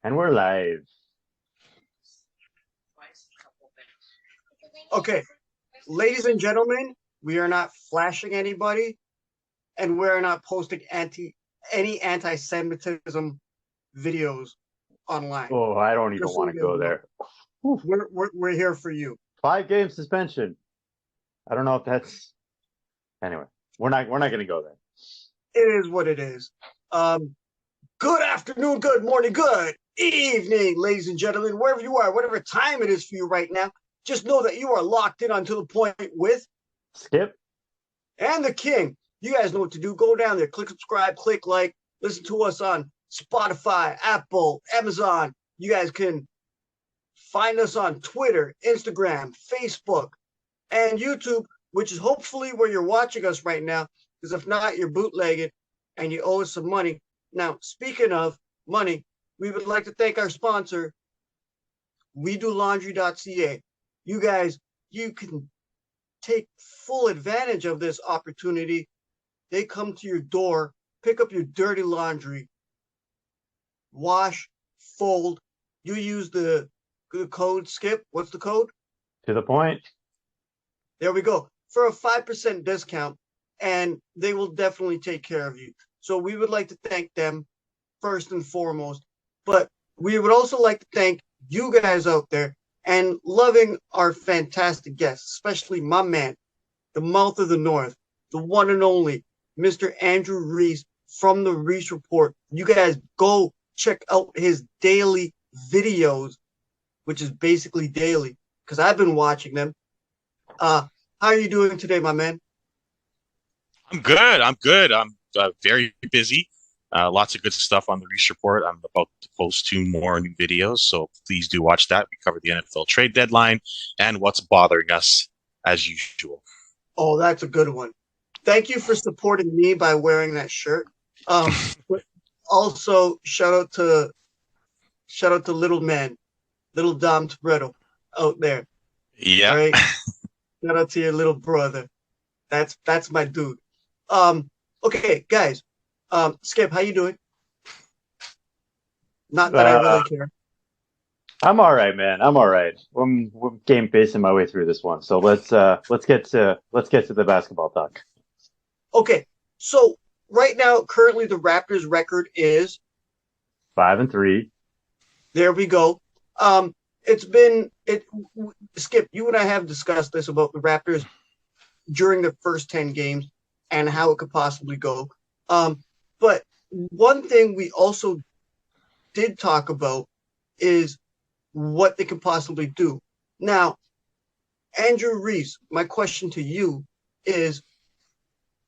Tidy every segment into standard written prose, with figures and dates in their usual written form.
And we're live. Okay, ladies and gentlemen, we are not flashing anybody, and we're not posting any anti-Semitism videos online. Oh, I don't even Just so want you to guys go know, there. Whew. we're here for you. 5 game suspension. I don't know if that's anyway. We're not gonna go there. It is what it is. Good afternoon, good morning, good evening, ladies and gentlemen, wherever you are, whatever time it is for you right now. Just know that you are locked in onto the point with Skip. and the king. You guys know what to do. Go down there, click subscribe, click like, listen to us on Spotify, Apple, Amazon. You guys can find us on Twitter, Instagram, Facebook, and YouTube, which is hopefully where you're watching us right now. Because if not, you're bootlegged and you owe us some money. Now, speaking of money, we would like to thank our sponsor, WeDoLaundry.ca. You guys, you can take full advantage of this opportunity. They come to your door, pick up your dirty laundry, wash, fold. You use the code SKIP. What's the code? To the point. There we go. For a 5% discount, and they will definitely take care of you. So we would like to thank them first and foremost. But we would also like to thank you guys out there and loving our fantastic guests, especially my man, the mouth of the North, the one and only Mr. Andrew Reece from the Reece Report. You guys go check out his daily videos, which is basically daily, because I've been watching them. How are you doing today, my man? I'm good. I'm very busy. Lots of good stuff on the Reece Report. I'm about to post 2 more new videos, so please do watch that. We cover the NFL trade deadline and what's bothering us as usual. Oh, that's a good one. Thank you for supporting me by wearing that shirt. But also shout out to little man, little Dom Toretto out there. All Yeah. right. Shout out to your little brother. That's my dude. Okay, guys. Skip, how you doing? Not that I really care. I'm all right, man. I'm all right. I'm game facing my way through this one. So let's get to the basketball talk. Okay, so right now, currently the Raptors record is 5-3. there we go. It's been it Skip, you and I have discussed this about the Raptors during the first 10 games and how it could possibly go. But one thing we also did talk about is what they could possibly do. Now, Andrew Reece, my question to you is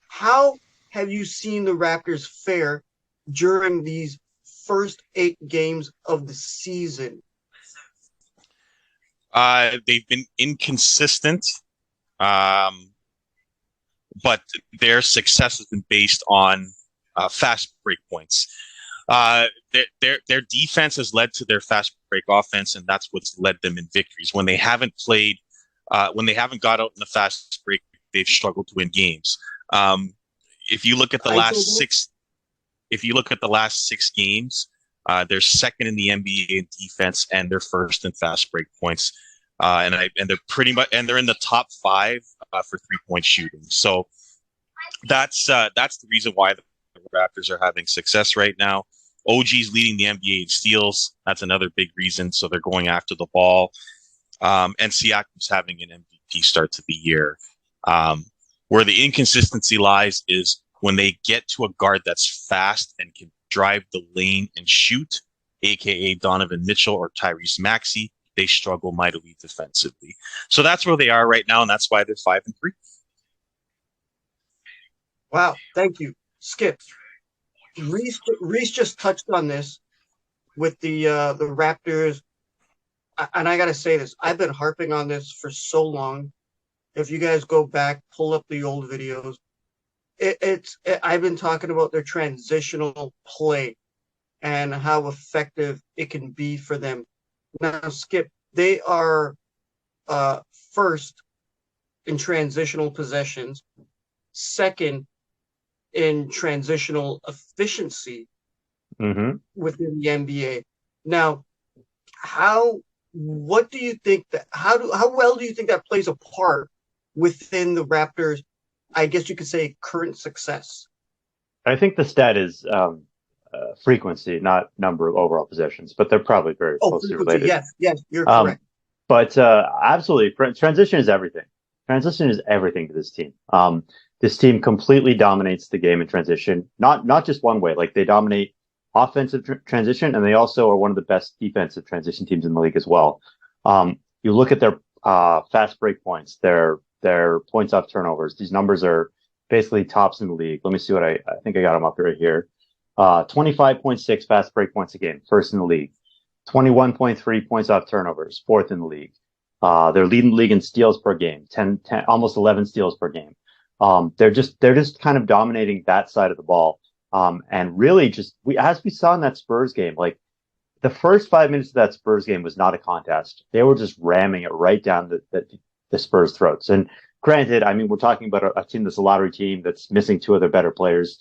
how have you seen the Raptors fare during these first 8 games of the season? They've been inconsistent, but their success has been based on fast break points. Their defense has led to their fast break offense, and that's what's led them in victories. When they haven't got out in the fast break, they've struggled to win games. If you look at the last 6 games, they're second in the NBA in defense, and they're first in fast break points. And they're in the top 5 for 3-point shooting. So that's the reason why the Raptors are having success right now. OG's leading the NBA in steals. That's another big reason. So they're going after the ball. And Siakam's having an MVP start to the year. Where the inconsistency lies is when they get to a guard that's fast and can drive the lane and shoot, aka Donovan Mitchell or Tyrese Maxey, they struggle mightily defensively. So that's where they are right now, and that's why they're 5-3. Wow, thank you. Skip. Reece just touched on this with the Raptors, and I gotta say this. I've been harping on this for so long. If you guys go back, pull up the old videos. I've been talking about their transitional play and how effective it can be for them. Now, Skip, they are first in transitional possessions, second in transitional efficiency Mm-hmm. within the NBA. Now, what do you think that how well do you think that plays a part within the Raptors? I guess you could say current success. I think the stat is frequency, not number of overall possessions, but they're probably very Oh, closely frequency. related. Yes, you're Um, correct. but absolutely, transition is everything. Transition is everything to this team. This team completely dominates the game in transition, not just one way. Like they dominate offensive transition, and they also are one of the best defensive transition teams in the league as well. You look at their fast break points, their points off turnovers. These numbers are basically tops in the league. Let me see what I think I got them up right here. 25.6 fast break points a game, first in the league. 21.3 points off turnovers, fourth in the league. They're leading the league in steals per game, 10, almost 11 steals per game. They're just kind of dominating that side of the ball. And really just as we saw in that Spurs game, like the first 5 minutes of that Spurs game was not a contest. They were just ramming it right down the Spurs throats. And granted, I mean, we're talking about a team that's a lottery team that's missing two of their better players.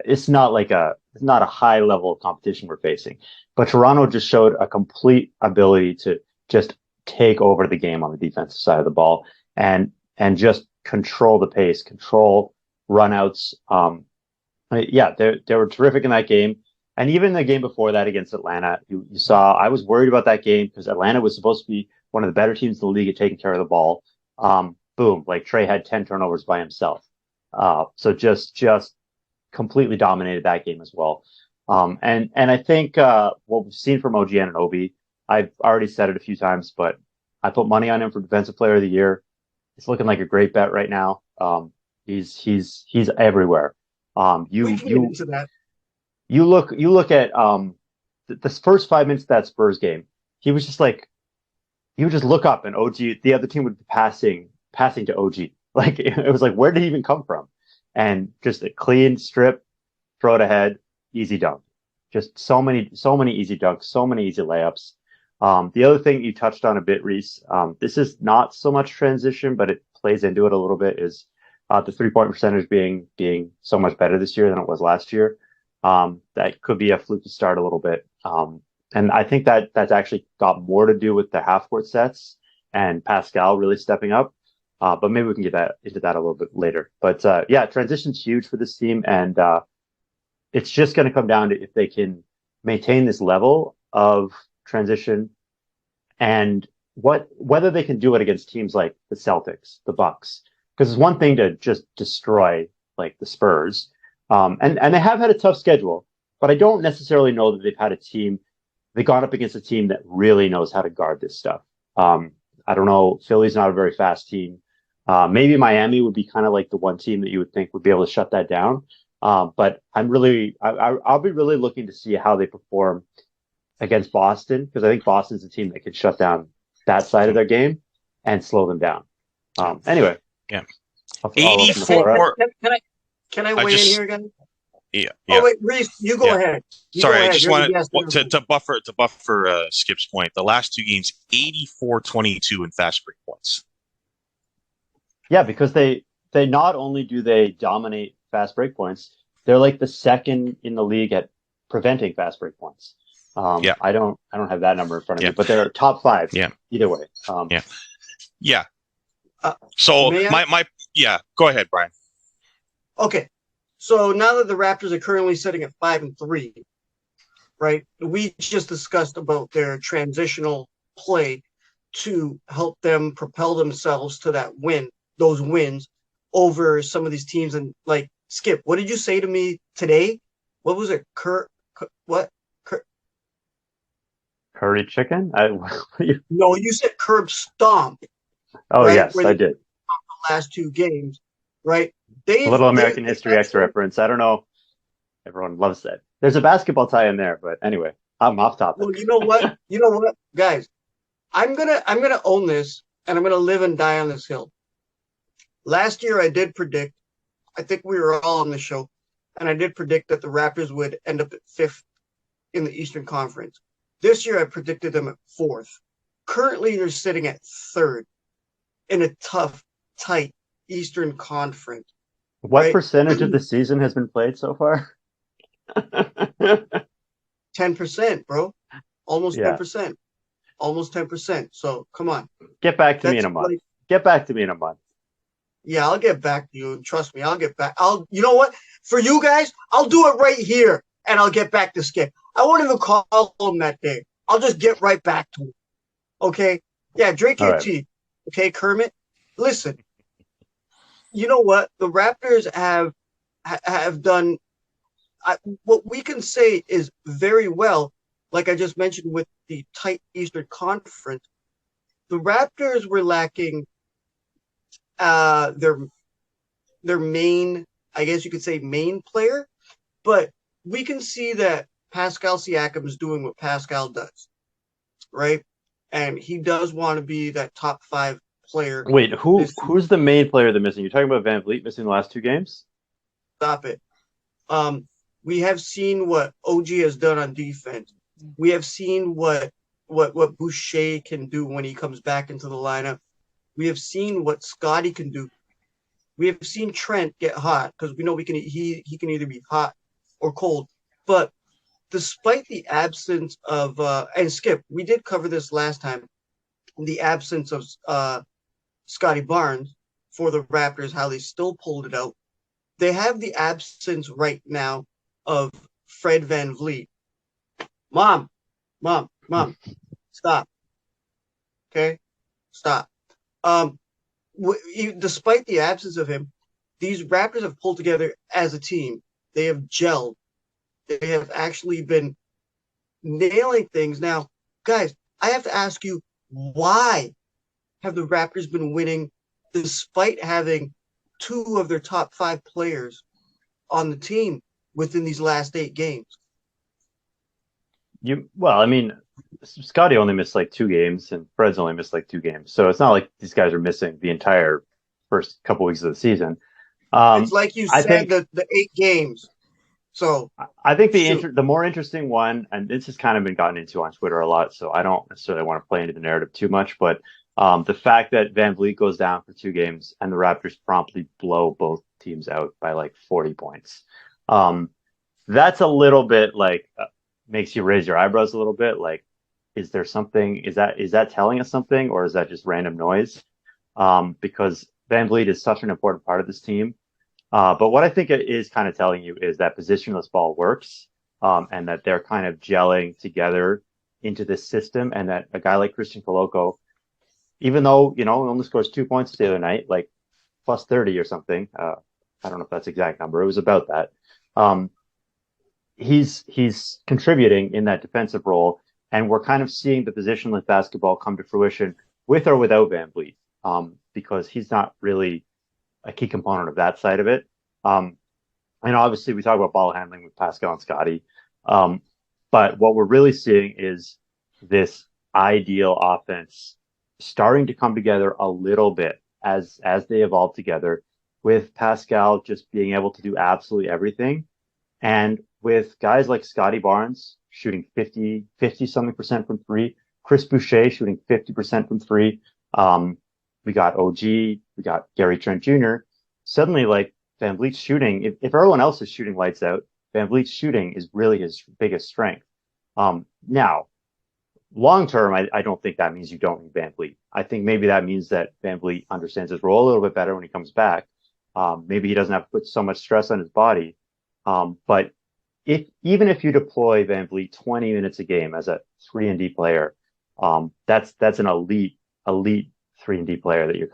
It's not a high level of competition we're facing. But Toronto just showed a complete ability to just take over the game on the defensive side of the ball and just control the pace, control runouts. Yeah, they were terrific in that game. And even the game before that against Atlanta, you saw I was worried about that game because Atlanta was supposed to be one of the better teams in the league at taking care of the ball. Boom, like Trey had 10 turnovers by himself. So just completely dominated that game as well. And I think what we've seen from OG Anunoby, I've already said it a few times, but I put money on him for Defensive Player of the Year. It's looking like a great bet right now. He's everywhere. We can get into that. You look at the first 5 minutes of that Spurs game. He was just like he would just look up and OG, the other team would be passing to OG. Like it was like, where did he even come from? And just a clean strip, throw it ahead, easy dunk. Just so many easy dunks, so many easy layups. The other thing you touched on a bit, Reece, this is not so much transition, but it plays into it a little bit, is the 3-point percentage being so much better this year than it was last year. That could be a fluky start a little bit. And I think that's actually got more to do with the half court sets and Pascal really stepping up. But maybe we can get into that a little bit later. But yeah, transition's huge for this team, and it's just going to come down to if they can maintain this level of transition and whether they can do it against teams like the Celtics, the Bucks. Because it's one thing to just destroy like the Spurs, and they have had a tough schedule, but I don't necessarily know that they've had a team. They got up against a team that really knows how to guard this stuff. I don't know. Philly's not a very fast team. Maybe Miami would be kind of like the one team that you would think would be able to shut that down. But I'll be really looking to see how they perform against Boston, because I think Boston's a team that can shut down that side of their game and slow them down. Anyway, yeah, I'll 84. Can I weigh in here again? Yeah. Oh wait, Reece, you go ahead. Sorry, I just wanted to buffer Skip's point. The last two games, 84-22 in fast break points. Yeah, because they not only do they dominate fast break points, they're like the second in the league at preventing fast break points. I don't have that number in front of me, but they're top 5. Yeah. Either way. Yeah. So go ahead, Brian. Okay. So now that the Raptors are currently sitting at 5-3, right? We just discussed about their transitional play to help them propel themselves to those wins over some of these teams. And like Skip, what did you say to me today? What was it? Curry chicken? No, you said curb stomp. Oh, right? Yes, I did. The last 2 games, right? A little American History X reference. I don't know. Everyone loves that. There's a basketball tie in there, but anyway, I'm off topic. Well, you know what? Guys, I'm gonna own this, and I'm gonna live and die on this hill. Last year, I did predict. I think we were all on the show, and I did predict that the Raptors would end up at 5th in the Eastern Conference. This year, I predicted them at 4th. Currently, they're sitting at 3rd in a tough, tight Eastern Conference. What percentage of the season has been played so far? 10%, bro. almost Yeah. 10%, almost 10%. So come on, Get back to me in that's a month. like, Get back to me in a month. yeah, I'll get back to you. And trust me, I'll get back. You know what? For you guys, I'll do it right here, and I'll get back to Skip. I won't even call him that day. I'll just get right back to him. Okay? Yeah, drink All your right. tea. Okay, Kermit. Listen, you know what? The Raptors have done what we can say is very well. Like I just mentioned with the tight Eastern Conference, the Raptors were lacking their main, I guess you could say, main player, but we can see that Pascal Siakam is doing what Pascal does, right? And he does want to be that top 5 player. Wait, who's the main player they're missing? You're talking about VanVleet missing the last 2 games? Stop it. We have seen what OG has done on defense. We have seen what Boucher can do when he comes back into the lineup. We have seen what Scotty can do. We have seen Trent get hot because we know he can either be hot or cold. But despite the absence of and Skip, we did cover this last time, the absence of Scotty Barnes for the Raptors, how they still pulled it out. They have the absence right now of Fred VanVleet. Mom, stop. Okay, stop. Despite the absence of him, these Raptors have pulled together as a team. They have gelled. They have actually been nailing things. Now, guys, I have to ask you, why have the Raptors been winning despite having 2 of their top 5 players on the team within these last 8 games? Well, I mean, Scotty only missed like 2 games, and Fred's only missed like 2 games. So it's not like these guys are missing the entire first couple weeks of the season. It's like you I said, think the 8 games. So I think the more interesting one, and this has kind of been gotten into on Twitter a lot, so I don't necessarily want to play into the narrative too much, but the fact that VanVleet goes down for 2 games and the Raptors promptly blow both teams out by like 40 points. That's a little bit like makes you raise your eyebrows a little bit. Like, is there something? Is that telling us something, or is that just random noise? Because VanVleet is such an important part of this team. But what I think it is kind of telling you is that positionless ball works, and that they're kind of gelling together into this system, and that a guy like Christian Coloco, even though, he only scores 2 points the other night, like plus 30 or something. I don't know if that's the exact number. It was about that. He's contributing in that defensive role, and we're kind of seeing the positionless basketball come to fruition with or without VanVleet, because he's not really a key component of that side of it. And obviously we talk about ball handling with Pascal and Scotty. But what we're really seeing is this ideal offense starting to come together a little bit as they evolve together, with Pascal just being able to do absolutely everything. And with guys like Scotty Barnes shooting 50 something percent from 3, Chris Boucher shooting 50% from 3. We got OG, we got Gary Trent Jr. Suddenly, like, VanVleet's shooting, if everyone else is shooting lights out, VanVleet's shooting is really his biggest strength. Now, long term, I don't think that means you don't need VanVleet. I think maybe that means that VanVleet understands his role a little bit better when he comes back. Maybe he doesn't have to put so much stress on his body. But even if you deploy VanVleet 20 minutes a game as a 3-and-D player, that's an elite 3-and-D player that you're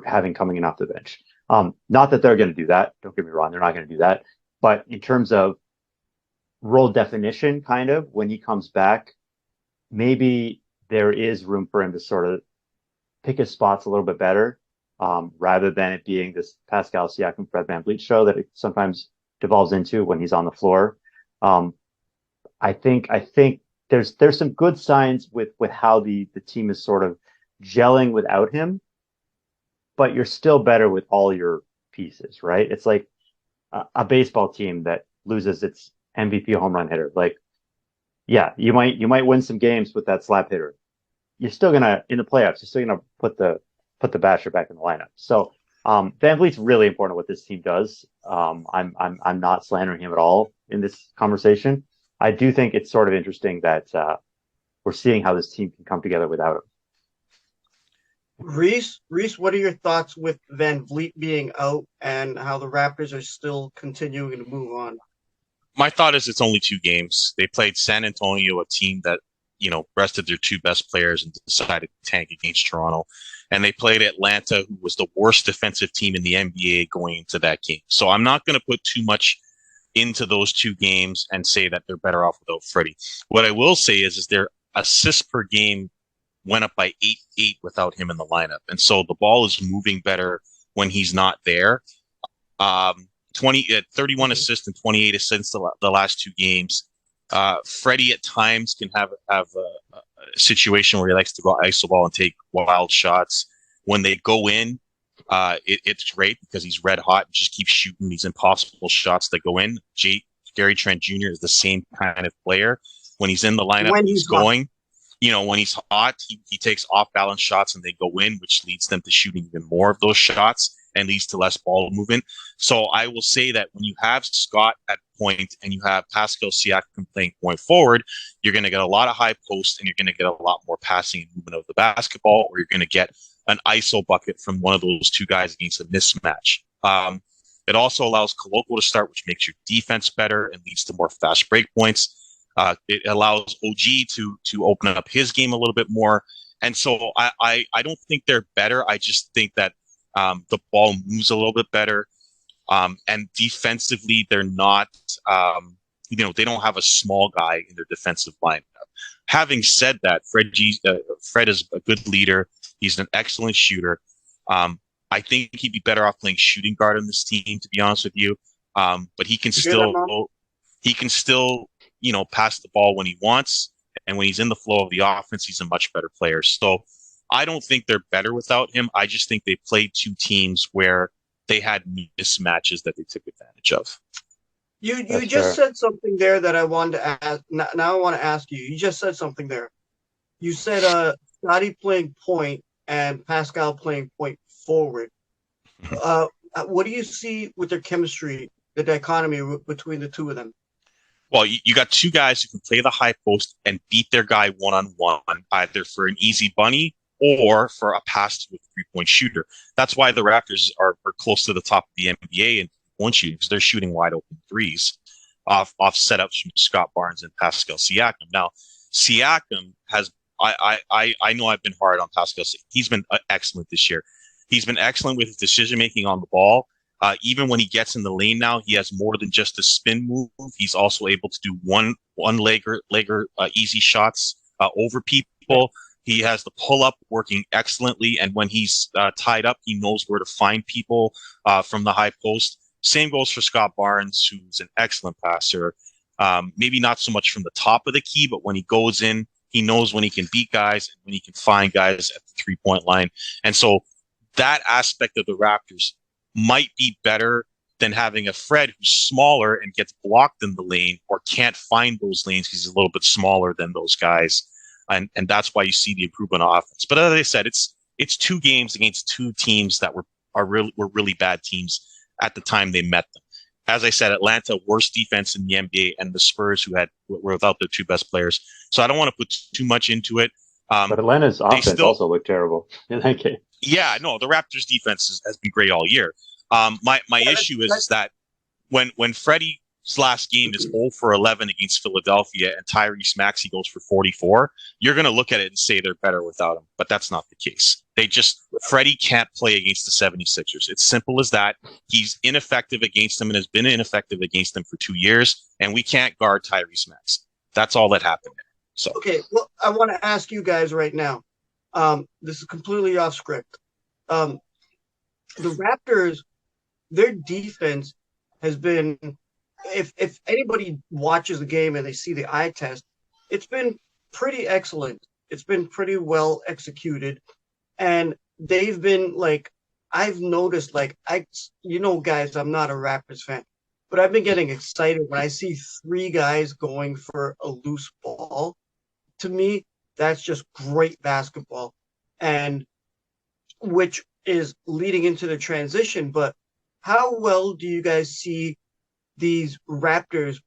having coming in off the bench. Not that they're going to do that. Don't get me wrong. They're not going to do that. But in terms of role definition, kind of, when he comes back, maybe there is room for him to sort of pick his spots a little bit better, rather than it being this Pascal Siakam, Fred VanVleet show that it sometimes devolves into when he's on the floor. I think there's some good signs with how the team is sort of gelling without him, but you're still better with all your pieces, right? It's like a baseball team that loses its MVP home run hitter. Like, yeah, you might win some games with that slap hitter. You're still gonna, in the playoffs, you're still gonna put the basher back in the lineup. So VanVleet's really important what this team does. I'm not slandering him at all in this conversation. I do think it's sort of interesting that we're seeing how this team can come together without him. Reece, what are your thoughts with VanVleet being out and how the Raptors are still continuing to move on? My thought is it's only 2 games. They played San Antonio, a team that, rested their 2 best players and decided to tank against Toronto. And they played Atlanta, who was the worst defensive team in the NBA going into that game. So I'm not going to put too much into those 2 games and say that they're better off without Freddie. What I will say is their assists per game went up by 8 without him in the lineup. And so the ball is moving better when he's not there. 31 assists and 28 assists the last 2 games. Freddie at times can have a situation where he likes to go iso ball and take wild shots. When they go in, it's great because he's red hot and just keeps shooting these impossible shots that go in. Gary Trent Jr. is the same kind of player. When he's in the lineup, when he's going, when he's hot, he takes off-balance shots and they go in, which leads them to shooting even more of those shots and leads to less ball movement. So I will say that when you have Scott at point and you have Pascal Siakam playing point forward, you're going to get a lot of high post and you're going to get a lot more passing and movement of the basketball, or you're going to get an ISO bucket from one of those 2 guys against a mismatch. It also allows Koloko to start, which makes your defense better and leads to more fast break points. It allows OG to open up his game a little bit more. And so I don't think they're better. I just think that the ball moves a little bit better. And defensively, they're not, they don't have a small guy in their defensive lineup. Having said that, Fred is a good leader. He's an excellent shooter. I think he'd be better off playing shooting guard on this team, to be honest with you. But he can still, pass the ball when he wants. And when he's in the flow of the offense, he's a much better player. So I don't think they're better without him. I just think they played 2 teams where they had mismatches that they took advantage of. You just said something there that I wanted to ask. Now I want to ask you. You just said something there. You said Scotty playing point and Pascal playing point forward. What do you see with their chemistry, the dichotomy between the 2 of them? Well, you got 2 guys who can play the high post and beat their guy one-on-one, either for an easy bunny or for a pass to a 3-point shooter. That's why the Raptors are close to the top of the NBA in 3-point shooting, because they're shooting wide open threes off setups from Scott Barnes and Pascal Siakam. Now, Siakam has I know I've been hard on Pascal. He's been excellent this year. He's been excellent with his decision making on the ball. Even when he gets in the lane now, he has more than just a spin move. He's also able to do one legger easy shots over people. He has the pull up working excellently, and when he's tied up, he knows where to find people from the high post. Same goes for Scott Barnes, who's an excellent passer. Maybe not so much from the top of the key, but when he goes in, he knows when he can beat guys and when he can find guys at the 3-point line. And so that aspect of the Raptors might be better than having a Fred who's smaller and gets blocked in the lane or can't find those lanes because he's a little bit smaller than those guys. And that's why you see the improvement on offense. But as I said, it's 2 games against 2 teams that were really bad teams at the time they met them. As I said, Atlanta, worst defense in the NBA, and the Spurs, who were without their 2 best players. So I don't want to put too much into it. But Atlanta's offense also looked terrible in that game. Yeah, no, the Raptors' defense has been great all year. My issue is that when Freddie's last game is 0 for 11 against Philadelphia and Tyrese Maxey goes for 44, you're going to look at it and say they're better without him. But that's not the case. Freddie can't play against the 76ers. It's simple as that. He's ineffective against them and has been ineffective against them for 2 years, and we can't guard Tyrese Maxey. That's all that happened there. So okay, well, I want to ask you guys right now. This is completely off script. The Raptors, their defense has been, if anybody watches the game and they see the eye test, it's been pretty excellent. It's been pretty well executed. And they've been I've noticed, guys, I'm not a Raptors fan, but I've been getting excited when I see 3 guys going for a loose ball. To me, that's just great basketball, and which is leading into the transition. But how well do you guys see these Raptors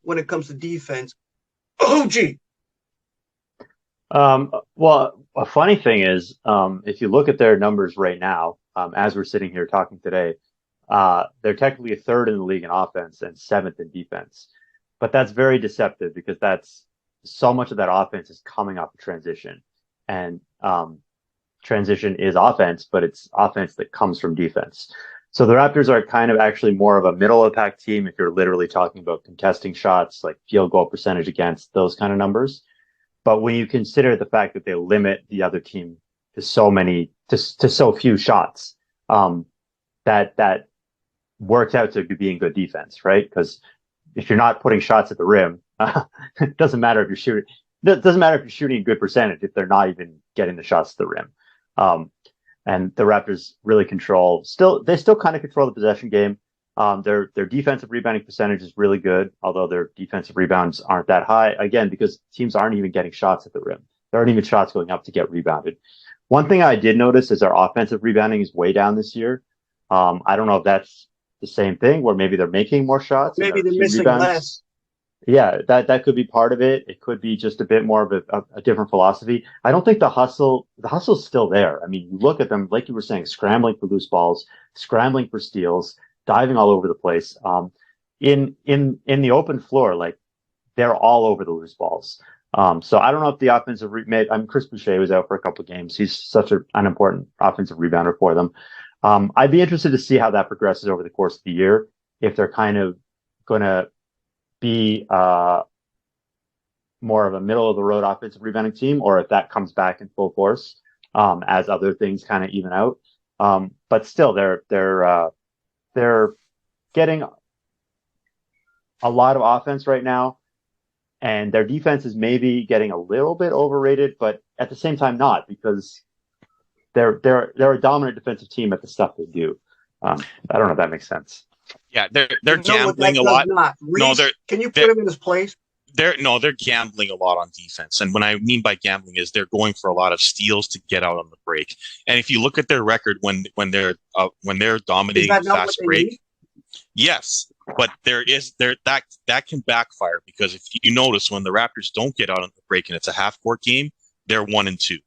when it comes to defense? Oh, gee. Well, a funny thing is, if you look at their numbers right now, as we're sitting here talking today, they're technically third in the league in offense and seventh in defense. But that's very deceptive because that's so much of that offense is coming off of transition. And transition is offense, but it's offense that comes from defense. So the Raptors are kind of actually more of a middle of the pack team if you're literally talking about contesting shots, like field goal percentage against, those kind of numbers. But when you consider the fact that they limit the other team to so few shots, that works out to being good defense, right? Because if you're not putting shots at the rim, it doesn't matter if you're shooting. It doesn't matter if you're shooting a good percentage if they're not even getting the shots at the rim. And the Raptors really they still kind of control the possession game. Their defensive rebounding percentage is really good, although their defensive rebounds aren't that high. Again, because teams aren't even getting shots at the rim. There aren't even shots going up to get rebounded. One thing I did notice is our offensive rebounding is way down this year. I don't know if that's the same thing, where maybe they're making more shots. Maybe they're missing less. Yeah, that could be part of it. It could be just a bit more of a different philosophy. I don't think the hustle's still there. I mean, you look at them, like you were saying, scrambling for loose balls, scrambling for steals, diving all over the place. In the open floor, like they're all over the loose balls. So I don't know if the offensive Chris Boucher was out for a couple of games. He's such an important offensive rebounder for them. I'd be interested to see how that progresses over the course of the year. If they're kind of going to be more of a middle of the road offensive rebounding team, or if that comes back in full force as other things kind of even out. But still, they're getting a lot of offense right now, and their defense is maybe getting a little bit overrated, but at the same time not, because they're a dominant defensive team at the stuff they do. I don't know if that makes sense. Yeah, they're gambling a lot. Reece, can you put him in his place? They're gambling a lot on defense, and what I mean by gambling is they're going for a lot of steals to get out on the break. And if you look at their record when they're dominating the fast break, yes, but that can backfire, because if you notice, when the Raptors don't get out on the break and it's a half court game, they're 1-2,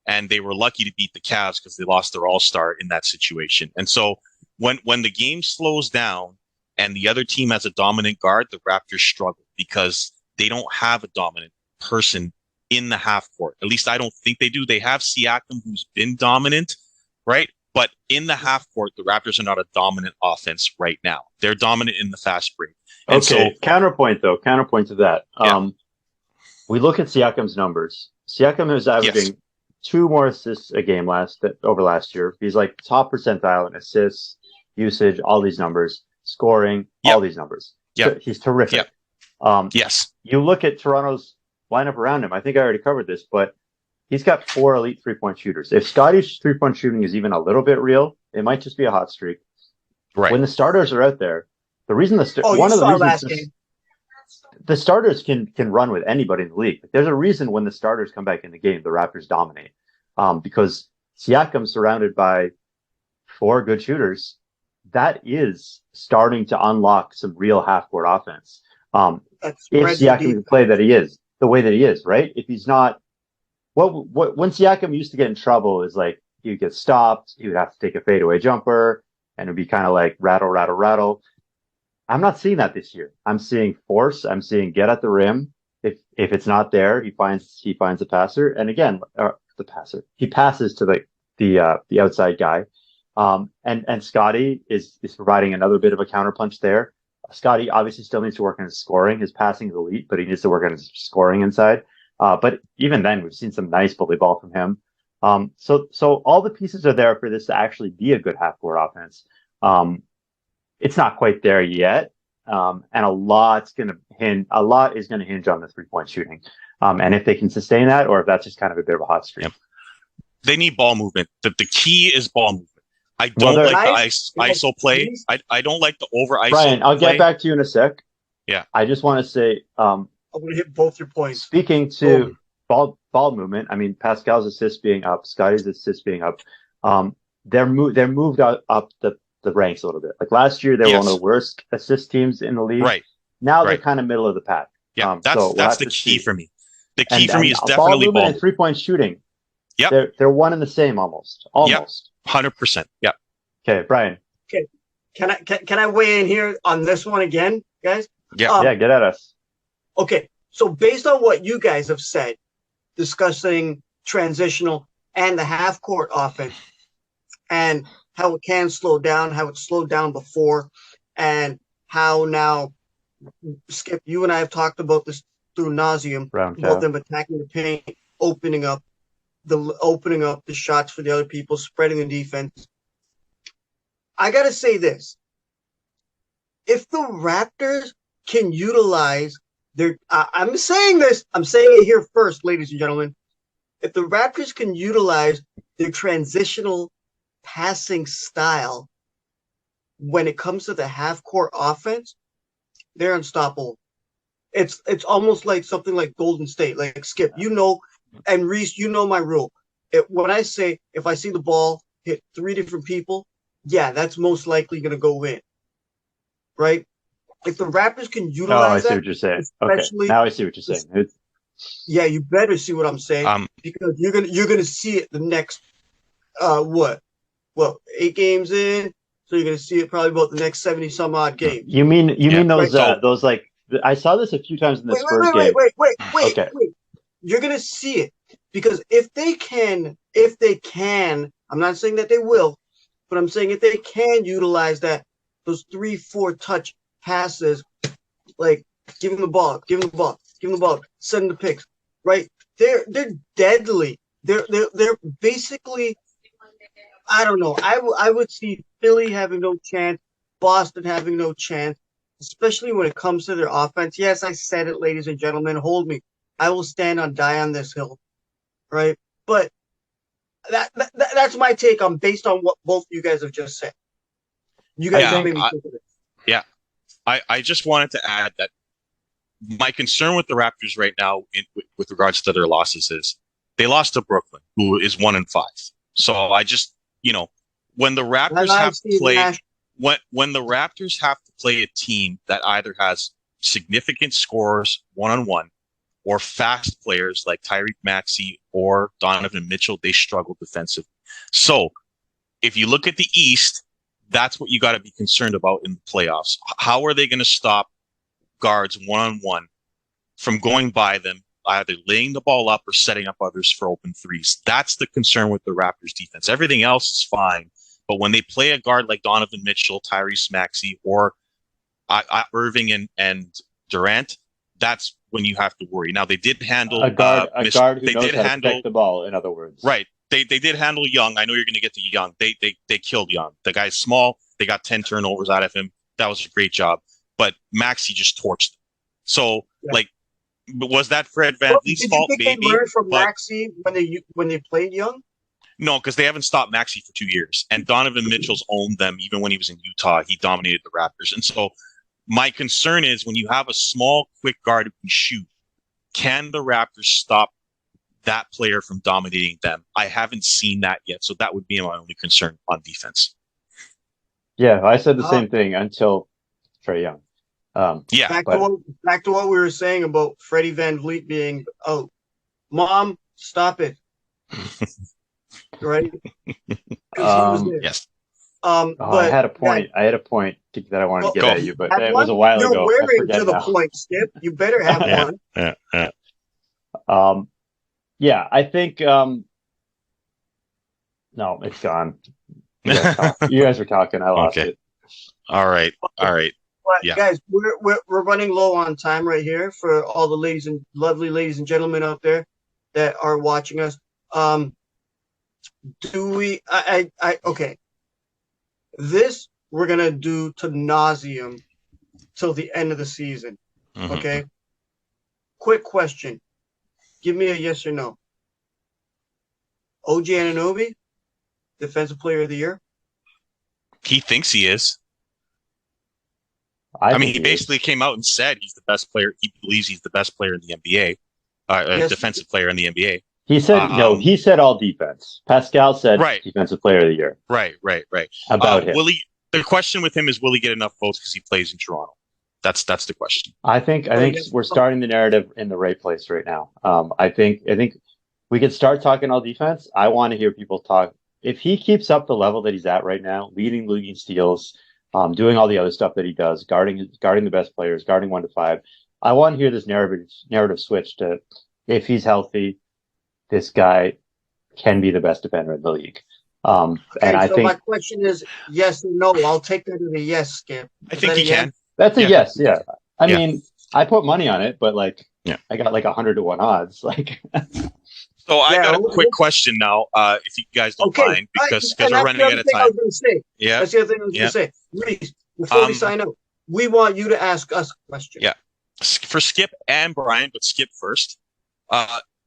and they were lucky to beat the Cavs because they lost their all-star in that situation. And so when the game slows down and the other team has a dominant guard, the Raptors struggle because they don't have a dominant person in the half court. At least I don't think they do. They have Siakam, who's been dominant, right? But in the half court, the Raptors are not a dominant offense right now. They're dominant in the fast break. And okay, so, counterpoint to that. Yeah. We look at Siakam's numbers. Siakam is averaging 2 more assists a game over last year. He's like top percentile in assists, usage, all these numbers, scoring, all these numbers. Yeah, so he's terrific. Yes. You look at Toronto's lineup around him. I think I already covered this, but he's got 4 elite 3-point shooters. If Scotty's 3-point shooting is even a little bit real, it might just be a hot streak. Right. When the starters are out there, the reason the starters can run with anybody in the league. There's a reason when the starters come back in the game, the Raptors dominate. Because Siakam surrounded by 4 good shooters, that is starting to unlock some real half-court offense. If Siakam can play the way that he is, right? If he's not, when Siakam used to get in trouble is like he would get stopped, he would have to take a fadeaway jumper, and it'd be kind of like rattle, rattle, rattle. I'm not seeing that this year. I'm seeing force. I'm seeing get at the rim. If it's not there, he finds a passer, and again, he passes to the outside guy. And Scotty is providing another bit of a counterpunch there. Scotty obviously still needs to work on his scoring. His passing is elite, but he needs to work on his scoring inside. But even then, we've seen some nice bully ball from him. So all the pieces are there for this to actually be a good half-court offense. It's not quite there yet, and a lot is going to hinge on the 3-point shooting. And if they can sustain that, or if that's just kind of a bit of a hot streak. Yep. They need ball movement. The key is ball movement. I don't like the ISO play. I don't like the over ISO Brian, I'll get back to you in a sec. Yeah. I just want to say, I'm going to hit both your points. Speaking to ball movement, I mean, Pascal's assists being up, Scotty's assists being up, they're moved up the ranks a little bit. Like last year, they were one of the worst assist teams in the league. Right. Now they're kind of middle of the pack. Yeah, that's the key for me. The key for me is ball definitely movement ball. and 3-point shooting. Yep. They're one and the same almost. Yep. 100%. Yep. Okay, Brian. Okay. Can I weigh in here on this one again, guys? Yeah. Yeah, get at us. Okay. So based on what you guys have said, discussing transitional and the half court offense and how it can slow down, how it slowed down before, and how now, Skip, you and I have talked about this through nauseum, about them attacking the paint, opening up the shots for the other people, spreading the defense. I gotta say this. If the Raptors can utilize I'm saying it here first, ladies and gentlemen. If the Raptors can utilize their transitional passing style when it comes to the half-court offense, they're unstoppable. It's almost like something like Golden State, like Skip, and Reece, my rule. When I say if I see the ball hit 3 different people, yeah, that's most likely going to go in, right? If the Raptors can utilize that, I see what you're saying. Okay, now I see what you're saying. Yeah, you better see what I'm saying, because you're gonna see it the next 8 games in, so you're gonna see it probably about the next 70 some odd games. You mean those those like I saw this a few times in the Spurs game. Wait. You're gonna see it because if they can, I'm not saying that they will, but I'm saying if they can utilize those 3-4 touch passes, like give him the ball, send the picks, right? They're deadly. They're basically, I don't know. I would see Philly having no chance, Boston having no chance, especially when it comes to their offense. Yes, I said it, ladies and gentlemen. Hold me. I will die on this hill, right? But that's my take on based on what both you guys have just said. You guys made me think of it. Yeah. I just wanted to add that my concern with the Raptors right now with regards to their losses is they lost to Brooklyn, who is 1-5. So I just, when the Raptors have to play, when the Raptors have to play a team that either has significant scorers one-on-one or fast players like Tyrese Maxey or Donovan Mitchell, they struggle defensively. So if you look at the East, that's what you got to be concerned about in the playoffs. How are they going to stop guards one-on-one from going by them, either laying the ball up or setting up others for open threes? That's the concern with the Raptors defense. Everything else is fine. But when they play a guard like Donovan Mitchell, Tyrese Maxey, or Irving and Durant, that's when you have to worry. Now, they did handle a guard who knows how to protect the ball, in other words. Right. They did handle Young. I know you're going to get to Young. They killed Young. The guy's small. They got 10 turnovers out of him. That was a great job. But Maxey just torched him. So, was that Fred VanVleet's fault? Did you think they learned from Maxey when they played Young? No, because they haven't stopped Maxey for 2 years. And Donovan Mitchell's owned them. Even when he was in Utah, he dominated the Raptors. And so my concern is when you have a small, quick guard who can shoot, can the Raptors stop that player from dominating them? I haven't seen that yet. So that would be my only concern on defense. Yeah, I said the same thing until Trae Young. Back to what we were saying about Freddie VanVleet being out. Mom, stop it. Right? Yes. But I had a point. I had a point that I wanted to get at you, but it was a while ago. You're wearing to the point, Skip. You better have one. Yeah, I think. No, it's gone. You guys were talking. I lost it. All right. But guys, we're running low on time right here for all the lovely ladies and gentlemen out there that are watching us. Okay. This we're gonna do to nauseum till the end of the season. Mm-hmm. Okay. Quick question. Give me a yes or no. OG Anunoby, Defensive Player of the Year? He thinks he is. I mean, he basically came out and said he's the best player. He believes he's the best player in the NBA, defensive player in the NBA. He said he said all defense. Pascal said Defensive Player of the Year. Right. About him. The question with him is, will he get enough votes because he plays in Toronto? That's the question. I think we're starting the narrative in the right place right now. I think we could start talking all defense. I want to hear people talk. If he keeps up the level that he's at right now, leading league in steals, doing all the other stuff that he does, guarding the best players, guarding 1 to 5. I want to hear this narrative switch to, if he's healthy, this guy can be the best defender in the league. Okay, and I so think my question is yes or no. I'll take that as a yes, Skip. I think he can. that's a yes. Yeah. I Yeah. mean, I put money on it, but like, Yeah. I got like 100 to 1 odds. Like, So I Yeah, got a quick question now, if you guys don't Okay, mind, because and we're that's running the out other of thing I time. was going to say. Yeah. That's the other thing I was going to say. Reece, before we sign out, we want you to ask us a question. Yeah. For Skip and Brian, but Skip first.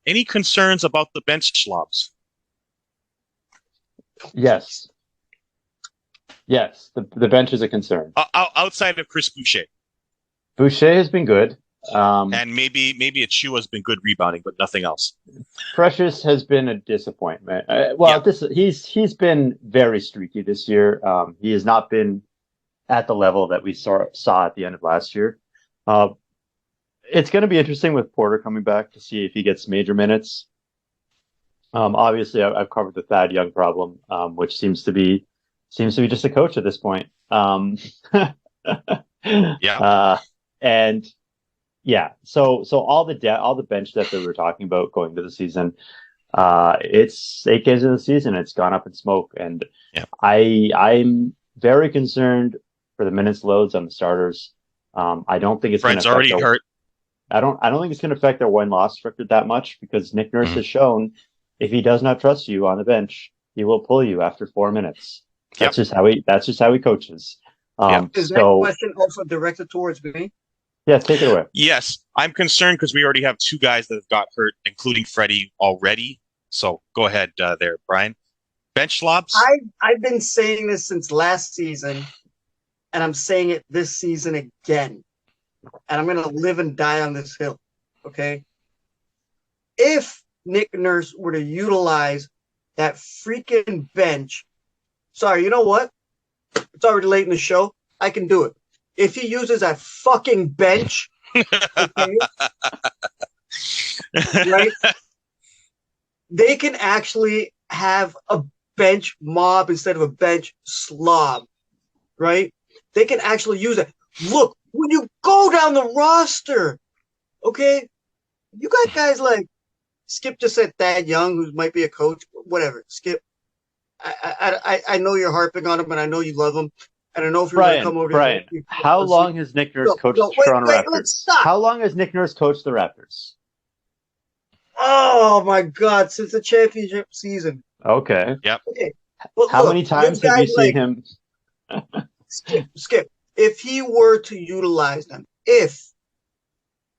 Any concerns about the bench slobs? yes. Yes. The bench is a concern. Outside of Chris Boucher. Boucher has been good. And maybe Achua has been good rebounding, but nothing else. Precious has been a disappointment. He's been very streaky this year. He has not been at the level that we saw at the end of last year. It's going to be interesting with Porter coming back to see if he gets major minutes. Obviously, I've covered the Thad Young problem, which seems to be just a coach at this point. Yeah. And yeah, so all the bench depth that we were talking about going into the season, it's 8 games of the season. It's gone up in smoke, and yeah. I'm very concerned for the minutes loads on the starters. I don't think it's Fred's already hurt. I don't think it's going to affect their win-loss record that much, because Nick Nurse has shown if he does not trust you on the bench, he will pull you after 4 minutes. That's just how he coaches. Is that question also directed towards me? Yeah, take it away. Yes, I'm concerned because we already have 2 guys that have got hurt, including Freddie already. So go ahead there, Brian. Bench slobs? I've been saying this since last season, and I'm saying it this season again. And I'm going to live and die on this hill, okay? If Nick Nurse were to utilize that freaking bench, sorry, you know what? It's already late in the show. I can do it. If he uses that fucking bench, okay, right? They can actually have a bench mob instead of a bench slob, right? They can actually use it. Look, when you go down the roster, okay, you got guys like Skip just said Thad Young, who might be a coach, whatever. Skip, I know you're harping on him, and I know you love him. And I know if you're going to come over Brian, how long has Nick Nurse coached the Toronto Raptors? How long has Nick Nurse coached the Raptors? Oh, my God, since the championship season. Okay. Yep. Okay. How many times have you seen him? Skip. If he were to utilize them, I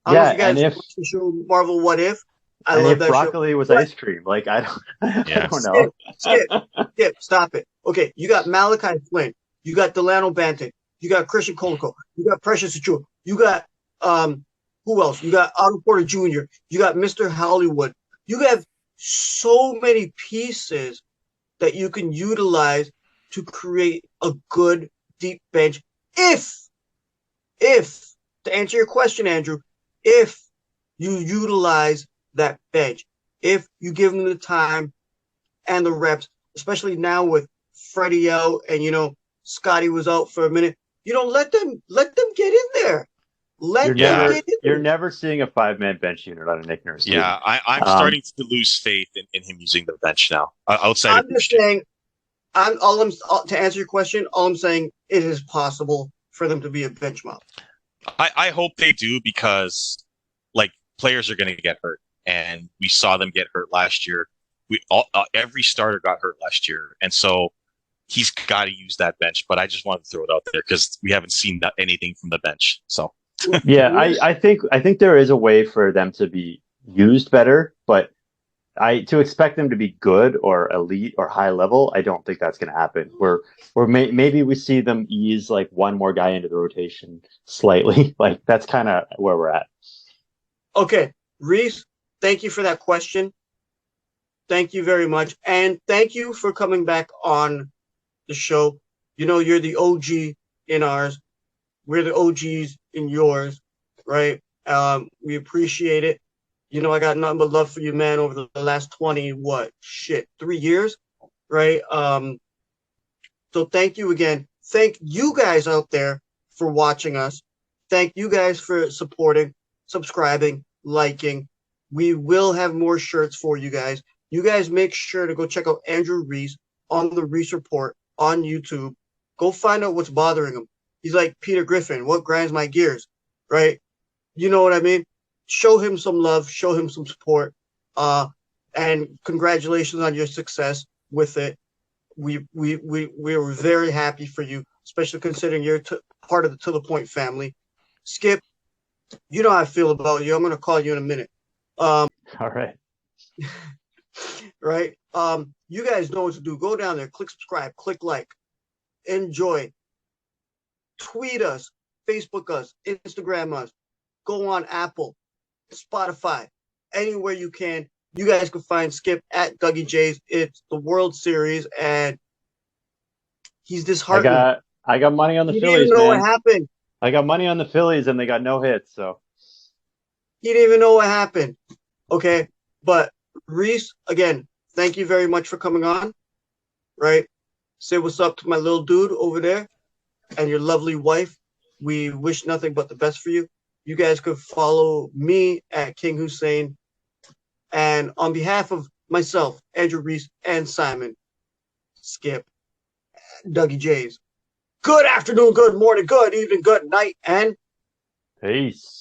don't know if you guys watch the show Marvel What If? I love that broccoli show. was ice cream. Like, I don't know. Skip, stop it. Okay, you got Malachi Flynn. You got Delano Banton. You got Christian Koloko. You got Precious Achua. You got who else? You got Otto Porter Jr. You got Mr. Hollywood. You have so many pieces that you can utilize to create a good deep bench. If to answer your question, Andrew, if you utilize that bench, if you give them the time and the reps, especially now with Freddie out and Scotty was out for a minute, let them get in there. You're never seeing a 5-man bench unit on a Nick Nurse team. Yeah, I'm starting to lose faith in him using the bench now. Outside, I'm just saying. To answer your question, all I'm saying, it is possible for them to be a bench mob. I hope they do, because players are going to get hurt, and we saw them get hurt last year. Every starter got hurt last year, and so he's got to use that bench. But I just wanted to throw it out there because we haven't seen anything from the bench. So yeah, I think there is a way for them to be used better, but to expect them to be good or elite or high level, I don't think that's going to happen. Maybe we see them ease one more guy into the rotation slightly. That's kind of where we're at. Okay, Reece, thank you for that question. Thank you very much, and thank you for coming back on the show. You're the OG in ours. We're the OGs in yours, right? We appreciate it. You know, I got nothing but love for you, man, over the last 3 years, right? So thank you again. Thank you guys out there for watching us. Thank you guys for supporting, subscribing, liking. We will have more shirts for you guys. You guys make sure to go check out Andrew Reece on the Reece Report on YouTube. Go find out what's bothering him. He's like Peter Griffin. What grinds my gears, right? You know what I mean? Show him some love. Show him some support. And congratulations on your success with it. We were very happy for you, especially considering you're part of the To The Point family. Skip, you know how I feel about you. I'm going to call you in a minute. All right. Right. You guys know what to do. Go down there, click subscribe, click like, enjoy. Tweet us, Facebook us, Instagram us. Go on Apple, Spotify, anywhere you can. You guys can find Skip at Dougie J's. It's the World Series, and he's disheartened. I got money on the He Phillies, didn't even know man. what happened. I got money on the Phillies, and they got no hits. So He didn't even know what happened. Okay, but Reece, again, thank you very much for coming on. Right, say what's up to my little dude over there, and your lovely wife. We wish nothing but the best for you. You guys could follow me at King Hussein. And on behalf of myself, Andrew Reece, and Simon, Skip, Dougie J's, good afternoon, good morning, good evening, good night, and peace.